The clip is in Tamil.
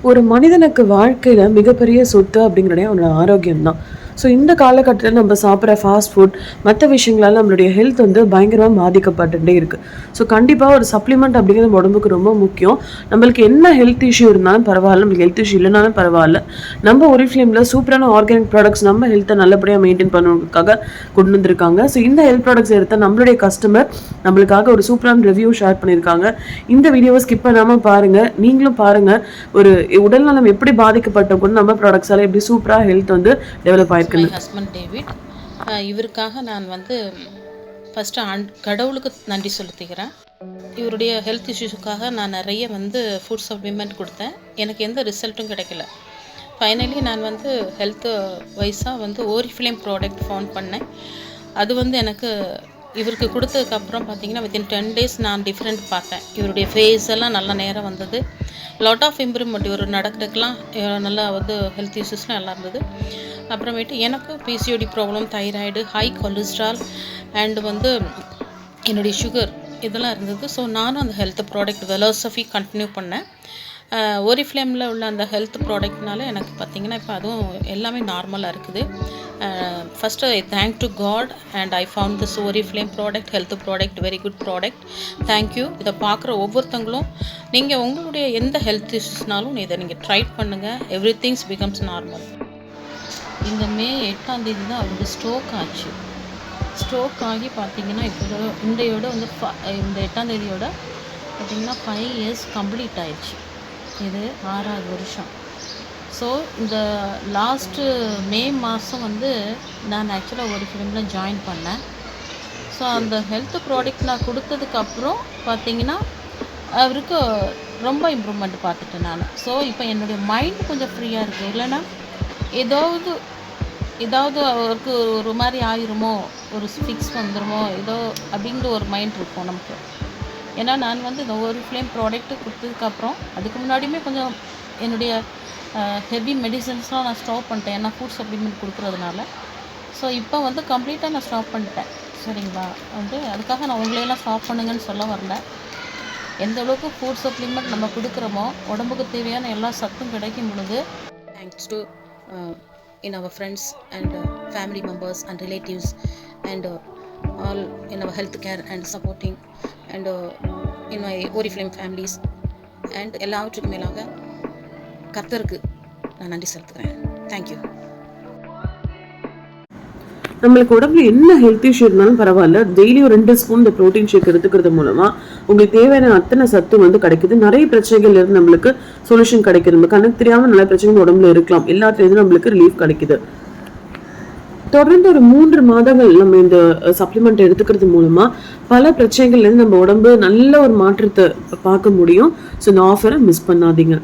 ஒரு மனிதனுக்கு வாழ்க்கையில மிகப்பெரிய சொத்து அப்படிங்கிறதே அவனோட ஆரோக்கியம் தான். ஸோ இந்த காலகட்டத்தில் நம்ம சாப்பிட்ற ஃபாஸ்ட் ஃபுட் மற்ற விஷயங்களால நம்மளுடைய ஹெல்த் வந்து பயங்கரமாக பாதிக்கப்பட்டுட்டே இருக்கு. ஸோ கண்டிப்பாக ஒரு சப்ளிமெண்ட் அப்படிங்கிறது நம்ம உடம்புக்கு ரொம்ப முக்கியம். நம்மளுக்கு என்ன ஹெல்த் இஷ்யூ இருந்தாலும் பரவாயில்ல, நம்மளுக்கு ஹெல்த் இஷ்யூ இல்லைனாலும் பரவாயில்ல, நம்ம ஒரிஃப்ளேமில் சூப்பரான ஆர்கானிக் ப்ராடக்ட்ஸ் நம்ம ஹெல்த்தை நல்லபடியாக மெயின்டைன் பண்ணுறதுக்காக கொண்டு வந்திருக்காங்க. ஸோ இந்த ஹெல்த் ப்ராடக்ட்ஸ் எடுத்த நம்மளுடைய கஸ்டமர் நம்மளுக்காக ஒரு சூப்பரான ரிவ்யூ ஷேர் பண்ணியிருக்காங்க. இந்த வீடியோவை ஸ்கிப் பண்ணாமல் பாருங்கள், நீங்களும் பாருங்கள். ஒரு உடல்நலம் எப்படி பாதிக்கப்பட்ட கூட நம்ம ப்ராடக்ட்ஸால எப்படி சூப்பராக ஹெல்த் வந்து டெவலப் ஆயிருக்கு. My husband David. இவருக்காக நான் வந்து ஃபஸ்ட்டு கடவுளுக்கு நன்றி செலுத்திக்கிறேன். இவருடைய ஹெல்த் இஷ்யூஸுக்காக நான் நிறைய வந்து ஃபுட் சப்ளிமெண்ட் கொடுத்தேன். எனக்கு எந்த ரிசல்ட்டும் கிடைக்கல. ஃபைனலி நான் வந்து ஹெல்த்து வைஸாக வந்து ஓரிஃப்ளேம் ப்ராடக்ட் ஃபவுண்ட் பண்ணேன். அது வந்து எனக்கு இவருக்கு கொடுத்ததுக்கப்புறம் பார்த்தீங்கன்னா வித்தின் 10 days நான் டிஃப்ரெண்ட் பார்த்தேன். இவருடைய ஃபேஸ் எல்லாம் நல்ல நேரம் வந்தது. Lot of improvement. இவர் நடக்கிறதுக்கெலாம் நல்லா வந்து ஹெல்த் இஷ்யூஸ்லாம் நல்லா இருந்தது. அப்புறமேட்டு எனக்கு PCOD problem, thyroid, high cholesterol and வந்து என்னுடைய சுகர் இதெல்லாம் இருந்தது. ஸோ நானும் அந்த ஹெல்த் ப்ராடக்ட் வெலோசஃபி கண்டினியூ பண்ணேன். ஓரிஃப்ளேமில் உள்ள அந்த ஹெல்த் ப்ராடக்ட்னால எனக்கு பார்த்திங்கன்னா இப்போ அதுவும் எல்லாமே நார்மலாக இருக்குது. First I thank to God and I found this Oriflame product, health product, very good product. Thank you. இதை பார்க்குற ஒவ்வொருத்தங்களும் நீங்கள் உங்களுடைய எந்த ஹெல்த் இஷ்யூஸ்னாலும் இதை நீங்கள் ட்ரை பண்ணுங்கள். Every things becomes normal. இந்த மே 8ஆம் தேதி தான் அவருக்கு ஸ்ட்ரோக் ஆச்சு. ஸ்ட்ரோக் ஆகி பார்த்திங்கன்னா இப்போ இன்றையோட வந்து இந்த 8ஆம் தேதியோட பார்த்திங்கன்னா 5 years கம்ப்ளீட் ஆயிடுச்சு. இது 6வது வருஷம். ஸோ இந்த லாஸ்ட்டு மே மாதம் வந்து நான் ஆக்சுவலாக ஒரு ஃபிலிமில் ஜாயின் பண்ணேன். ஸோ அந்த ஹெல்த் ப்ராடக்ட் நான் கொடுத்ததுக்கப்புறம் பார்த்திங்கன்னா அவருக்கு ரொம்ப இம்ப்ரூவ்மெண்ட் பார்த்துட்டேன் நான். ஸோ இப்போ என்னுடைய மைண்ட் கொஞ்சம் ஃப்ரீயாக இருக்குது. இல்லைன்னா ஏதாவது அவருக்கு ஒரு மாதிரி ஆயிருமோ, ஒரு ஃபிக்ஸ் வந்துடுமோ ஏதோ அப்படிங்கிற ஒரு மைண்ட் இருக்கும் நமக்கு. ஏன்னா நான் வந்து இந்த ஓரிஃப்ளேம் ப்ராடக்ட்டு கொடுத்ததுக்கப்புறம் அதுக்கு முன்னாடியுமே கொஞ்சம் என்னுடைய ஹெவி மெடிசன்ஸ்லாம் நான் ஸ்டாப் பண்ணிட்டேன். ஏன்னா ஃபுட் சப்ளிமெண்ட் கொடுக்குறதுனால. ஸோ இப்போ வந்து கம்ப்ளீட்டாக நான் ஸ்டாப் பண்ணிட்டேன். சரிங்களா? வந்து அதுக்காக நான் உங்களையெல்லாம் ஸ்டாப் பண்ணுங்கன்னு சொல்ல வரல. எந்த அளவுக்கு ஃபுட் சப்ளிமெண்ட் நம்ம கொடுக்குறோமோ உடம்புக்கு தேவையான எல்லா சத்தும் கிடைக்கும் பொழுது, thanks to in our friends and family members and relatives and all in our health care and supporting and in my Oriflame families and எல்லாவற்றுக்கும் மேலாக கர்த்தருக்கு நான் நன்றி செலுத்துகிறேன். தேங்க்யூ. நம்மளுக்கு உடம்புல என்ன ஹெல்த் இஷ்யூ இருந்தாலும் பரவாயில்ல, டெய்லி ஒரு 2 ஸ்பூன் இந்த ப்ரோட்டீன் ஷேக் எடுத்துக்கிறது மூலமா உங்களுக்கு தேவையான அத்தனை சத்து வந்து கிடைக்குது. நிறைய பிரச்சனைகள் இருந்து நம்மளுக்கு சொல்யூஷன் கிடைக்குது. நம்ம கணக்கு தெரியாம நிறைய பிரச்சனைகள் உடம்புல இருக்கலாம், எல்லாத்துலேருந்து நம்மளுக்கு ரிலீஃப் கிடைக்குது. தொடர்ந்து ஒரு 3 மாதங்கள் நம்ம இந்த சப்ளிமெண்ட் எடுத்துக்கிறது மூலமா பல பிரச்சனைகள்ல இருந்து நம்ம உடம்பு நல்ல ஒரு மாற்றத்தை பார்க்க முடியும். ஸோ இந்த ஆஃபரை மிஸ் பண்ணாதீங்க.